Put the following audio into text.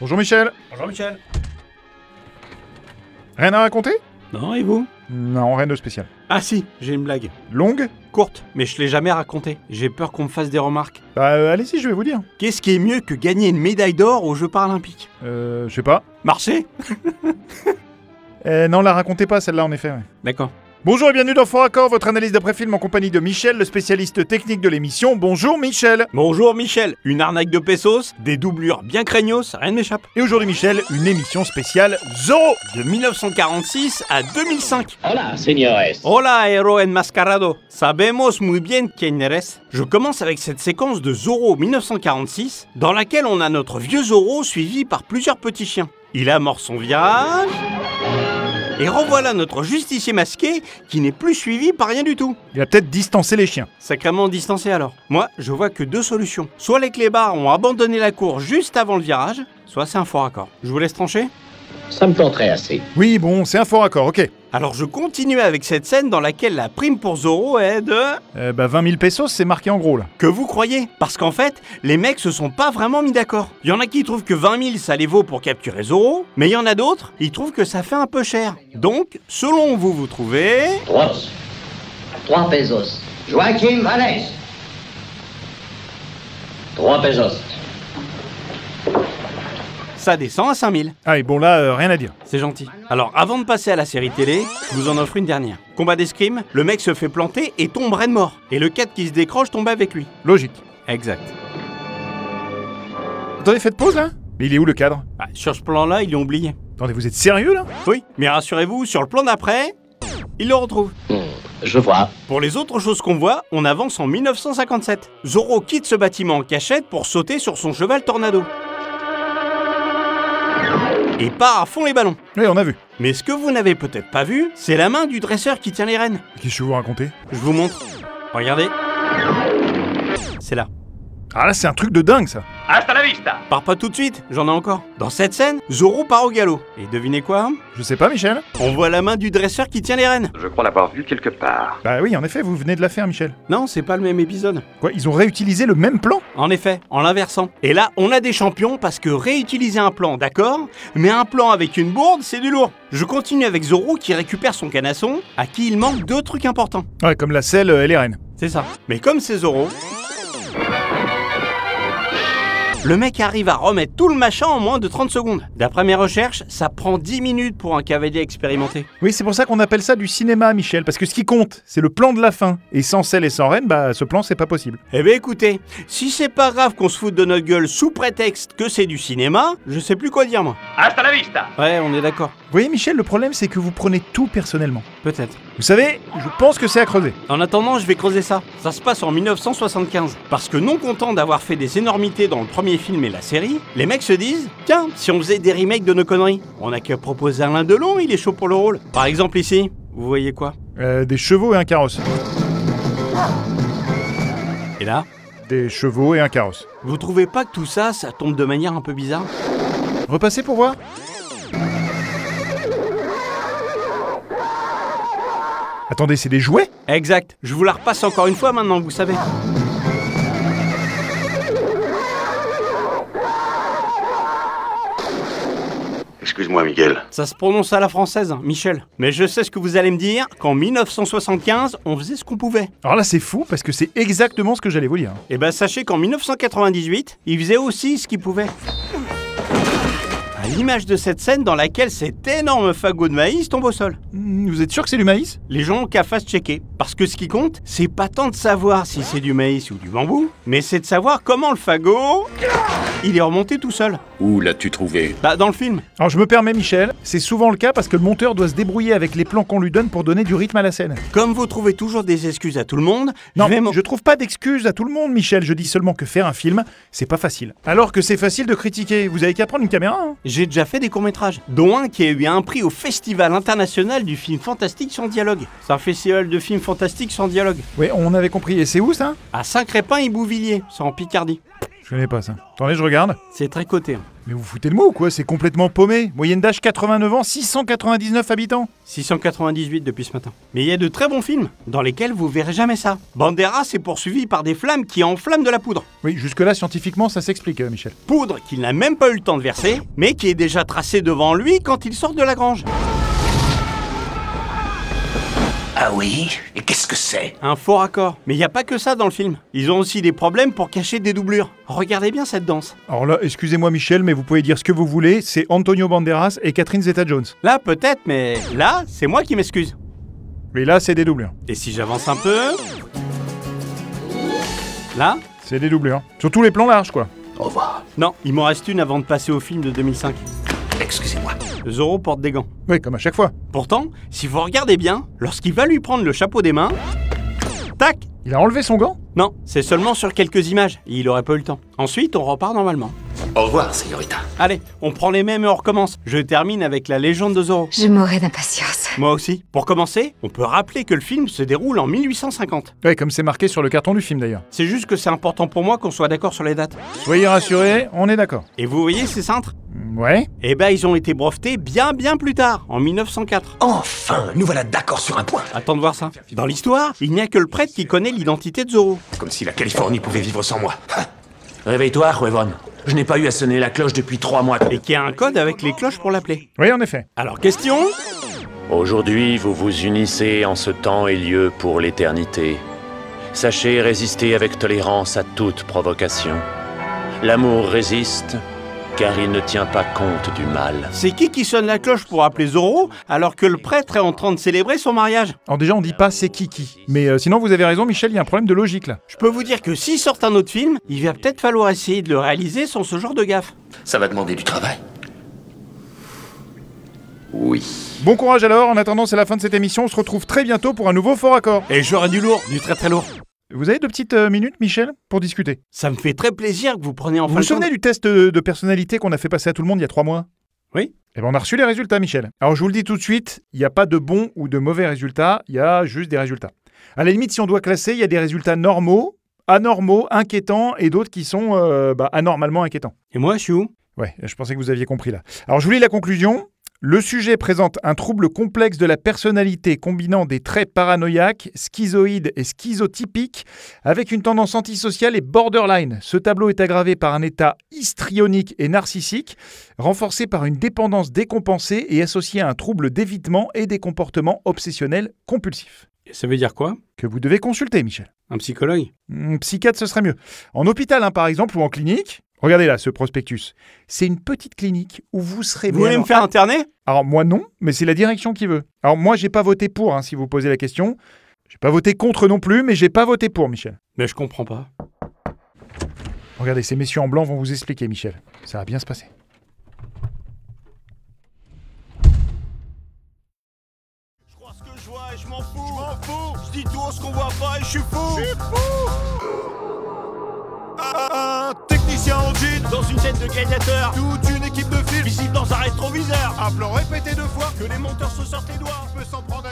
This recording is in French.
Bonjour Michel. Bonjour Michel. Rien à raconter? Non, et vous? Non, rien de spécial. Ah si, j'ai une blague. Longue? Courte, mais je l'ai jamais racontée. J'ai peur qu'on me fasse des remarques. Bah allez-y, je vais vous dire. Qu'est-ce qui est mieux que gagner une médaille d'or aux Jeux Paralympiques? Je sais pas. Marcher? Non, la racontez pas celle-là en effet. Ouais. D'accord. Bonjour et bienvenue dans Fort Accord, votre analyse d'après-film en compagnie de Michel, le spécialiste technique de l'émission. Bonjour Michel. Bonjour Michel. Une arnaque de pesos, des doublures bien craignos, rien ne m'échappe. Et aujourd'hui Michel, une émission spéciale Zorro. De 1946 à 2005. Hola, señores. Hola, héros enmascarado. Sabemos muy bien quién eres. Je commence avec cette séquence de Zorro 1946, dans laquelle on a notre vieux Zorro suivi par plusieurs petits chiens. Il amorce son virage... Et revoilà notre justicier masqué qui n'est plus suivi par rien du tout. Il a peut-être distancé les chiens. Sacrément distancé alors. Moi, je vois que deux solutions. Soit les clébards ont abandonné la cour juste avant le virage, soit c'est un faux raccord. Je vous laisse trancher? Ça me tenterait assez. Oui, bon, c'est un fort accord, ok. Alors je continue avec cette scène dans laquelle la prime pour Zorro est de... 20 000 pesos, c'est marqué en gros là. Que vous croyez? Parce qu'en fait, les mecs se sont pas vraiment mis d'accord. Il y en a qui trouvent que 20 000 ça les vaut pour capturer Zorro, mais il y en a d'autres, ils trouvent que ça fait un peu cher. Donc, selon vous, vous trouvez... 3 pesos. Joaquín Vallès. 3 pesos. Ça descend à 5 000. Ah et bon là, rien à dire. C'est gentil. Alors, avant de passer à la série télé, je vous en offre une dernière. Combat d'escrime, le mec se fait planter et tombe raide mort. Et le 4 qui se décroche tombe avec lui. Logique. Exact. Attendez, faites pause là. Mais il est où le cadre? Bah, sur ce plan-là, ils l'ont oublié. Attendez, vous êtes sérieux là? Oui, mais rassurez-vous, sur le plan d'après, ils le retrouvent. Je vois. Pour les autres choses qu'on voit, on avance en 1957. Zorro quitte ce bâtiment en cachette pour sauter sur son cheval Tornado. Et part à fond les ballons. Oui, on a vu. Mais ce que vous n'avez peut-être pas vu, c'est la main du dresseur qui tient les rênes. Qu'est-ce que vous racontez? Je vous montre. Regardez. C'est là. Ah là, c'est un truc de dingue ça. Hasta la vista. Pars pas tout de suite, j'en ai encore. Dans cette scène, Zorro part au galop. Et devinez quoi? Je sais pas, Michel. On voit la main du dresseur qui tient les rênes. Je crois l'avoir vu quelque part. Bah oui, en effet, vous venez de la faire, Michel. Non, c'est pas le même épisode. Quoi, ils ont réutilisé le même plan? En effet, en l'inversant. Et là, on a des champions parce que réutiliser un plan, d'accord, mais un plan avec une bourde, c'est du lourd. Je continue avec Zorro qui récupère son canasson, à qui il manque deux trucs importants. Ouais, comme la selle et les rennes. C'est ça. Mais comme c'est Zorro, le mec arrive à remettre tout le machin en moins de 30 secondes. D'après mes recherches, ça prend 10 minutes pour un cavalier expérimenté. Oui, c'est pour ça qu'on appelle ça du cinéma, Michel, parce que ce qui compte, c'est le plan de la fin. Et sans selle et sans reine, bah ce plan, c'est pas possible. Eh ben écoutez, si c'est pas grave qu'on se foute de notre gueule sous prétexte que c'est du cinéma, je sais plus quoi dire moi. Hasta la vista. Ouais, on est d'accord. Vous voyez, Michel, le problème, c'est que vous prenez tout personnellement. Peut-être. Vous savez, je pense que c'est à creuser. En attendant, je vais creuser ça. Ça se passe en 1975. Parce que non content d'avoir fait des énormités dans le premier film et la série, les mecs se disent « Tiens, si on faisait des remakes de nos conneries, on a qu'à proposer Alain Delon, il est chaud pour le rôle. » Par exemple ici, vous voyez quoi? Des chevaux et un carrosse. Et là, Des chevaux et un carrosse. vous trouvez pas que tout ça, ça tombe de manière un peu bizarre? Repassez pour voir. Attendez, c'est des jouets? Exact. Je vous la repasse encore une fois maintenant, vous savez. Excuse-moi, Miguel. Ça se prononce à la française, hein, Michel. Mais je sais ce que vous allez me dire, qu'en 1975, on faisait ce qu'on pouvait. Alors là, c'est fou, parce que c'est exactement ce que j'allais vous dire. Et ben sachez qu'en 1998, ils faisaient aussi ce qu'ils pouvaient. À l'image de cette scène dans laquelle cet énorme fagot de maïs tombe au sol. Vous êtes sûr que c'est du maïs? Les gens ont qu'à fact-checker. Parce que ce qui compte, c'est pas tant de savoir si c'est du maïs ou du bambou, mais c'est de savoir comment le fagot... il est remonté tout seul. Où l'as-tu trouvé? Bah, dans le film. Alors je me permets, Michel, c'est souvent le cas parce que le monteur doit se débrouiller avec les plans qu'on lui donne pour donner du rythme à la scène. Comme vous trouvez toujours des excuses à tout le monde, Non, je vais je trouve pas d'excuses à tout le monde, Michel. Je dis seulement que faire un film, c'est pas facile. Alors que c'est facile de critiquer. Vous avez qu'à prendre une caméra, hein. J'ai déjà fait des courts-métrages, dont un qui a eu un prix au Festival international du film fantastique sans dialogue. C'est un festival de films fantastiques sans dialogue. Ouais, on avait compris. Et c'est où ça? À Saint-Crépin et Bouvilliers, c'est en Picardie. Je connais pas ça. Attendez, je regarde. C'est très coté. Mais vous foutez le mot ou quoi? C'est complètement paumé. Moyenne d'âge 89 ans, 699 habitants. 698 depuis ce matin. Mais il y a de très bons films dans lesquels vous verrez jamais ça. Banderas est poursuivi par des flammes qui enflamment de la poudre. Oui, jusque-là, scientifiquement, ça s'explique, Michel. Poudre qu'il n'a même pas eu le temps de verser, mais qui est déjà tracée devant lui quand il sort de la grange. Ah oui? Et qu'est-ce que c'est? Un faux raccord. Mais il n'y a pas que ça dans le film. Ils ont aussi des problèmes pour cacher des doublures. Regardez bien cette danse. Alors là, excusez-moi Michel, mais vous pouvez dire ce que vous voulez, c'est Antonio Banderas et Catherine Zeta-Jones. Là, peut-être, mais là, c'est moi qui m'excuse. Mais là, c'est des doublures. Et si j'avance un peu... Là? C'est des doublures. Sur tous les plans larges, quoi. Au revoir. Non, il m'en reste une avant de passer au film de 2005. Excusez-moi. Zorro porte des gants. Oui, comme à chaque fois. Pourtant, si vous regardez bien, lorsqu'il va lui prendre le chapeau des mains... Tac! Il a enlevé son gant? Non, c'est seulement sur quelques images, et il aurait pas eu le temps. Ensuite, on repart normalement. Au revoir, señorita. Allez, on prend les mêmes et on recommence. Je termine avec la légende de Zorro. Je mourrais d'impatience. Moi aussi. Pour commencer, on peut rappeler que le film se déroule en 1850. Oui, comme c'est marqué sur le carton du film d'ailleurs. C'est juste que c'est important pour moi qu'on soit d'accord sur les dates. Soyez rassurés, on est d'accord. Et vous voyez ces cintres? Ouais. Eh ben, ils ont été brevetés bien plus tard, en 1904. Enfin, nous voilà d'accord sur un point. Attends de voir ça. Dans l'histoire, il n'y a que le prêtre qui connaît l'identité de Zorro. Comme si la Californie pouvait vivre sans moi. Réveille-toi, Huevon. Je n'ai pas eu à sonner la cloche depuis 3 mois. Et qui a un code avec les cloches pour l'appeler. Oui, en effet. Alors, question? Aujourd'hui, vous vous unissez en ce temps et lieu pour l'éternité. Sachez résister avec tolérance à toute provocation. L'amour résiste, car il ne tient pas compte du mal. C'est qui sonne la cloche pour appeler Zorro, alors que le prêtre est en train de célébrer son mariage? Alors déjà, on dit pas c'est qui. Mais sinon, vous avez raison, Michel, il y a un problème de logique là. Je peux vous dire que s'il sort un autre film, il va peut-être falloir essayer de le réaliser sans ce genre de gaffe. Ça va demander du travail. Oui. Bon courage alors, en attendant, c'est la fin de cette émission, on se retrouve très bientôt pour un nouveau fort accord. Et j'aurai du lourd, du très lourd. Vous avez 2 petites minutes, Michel, pour discuter? Ça me fait très plaisir que vous preniez enfin Vous vous souvenez du test de personnalité qu'on a fait passer à tout le monde il y a 3 mois? Oui. Eh ben on a reçu les résultats, Michel. Alors je vous le dis tout de suite, il n'y a pas de bons ou de mauvais résultats, il y a juste des résultats. À la limite, si on doit classer, il y a des résultats normaux, anormaux, inquiétants et d'autres qui sont anormalement inquiétants. Et moi, je suis où? Ouais, je pensais que vous aviez compris là. Alors je vous lis la conclusion. Le sujet présente un trouble complexe de la personnalité combinant des traits paranoïaques, schizoïdes et schizotypiques avec une tendance antisociale et borderline. Ce tableau est aggravé par un état histrionique et narcissique, renforcé par une dépendance décompensée et associé à un trouble d'évitement et des comportements obsessionnels compulsifs. Et ça veut dire quoi? Que vous devez consulter, Michel. Un psychologue? Psychiatre, ce serait mieux. En hôpital, par exemple, ou en clinique. Regardez là, ce prospectus. C'est une petite clinique où vous serez... Vous voulez me faire interner? Alors moi non, mais c'est la direction qui veut. Alors moi j'ai pas voté pour, si vous posez la question. J'ai pas voté contre non plus, mais j'ai pas voté pour, Michel. Mais je comprends pas. Regardez, ces messieurs en blanc vont vous expliquer, Michel. Ça va bien se passer. Je crois ce que je vois et je m'en fous. Je dis tout ce qu'on voit pas et je suis fou. Un technicien en jean dans une scène de gladiateur. Toute une équipe de films visible dans un rétroviseur. Un plan répété 2 fois que les monteurs se sortent les doigts. Je peux s'en prendre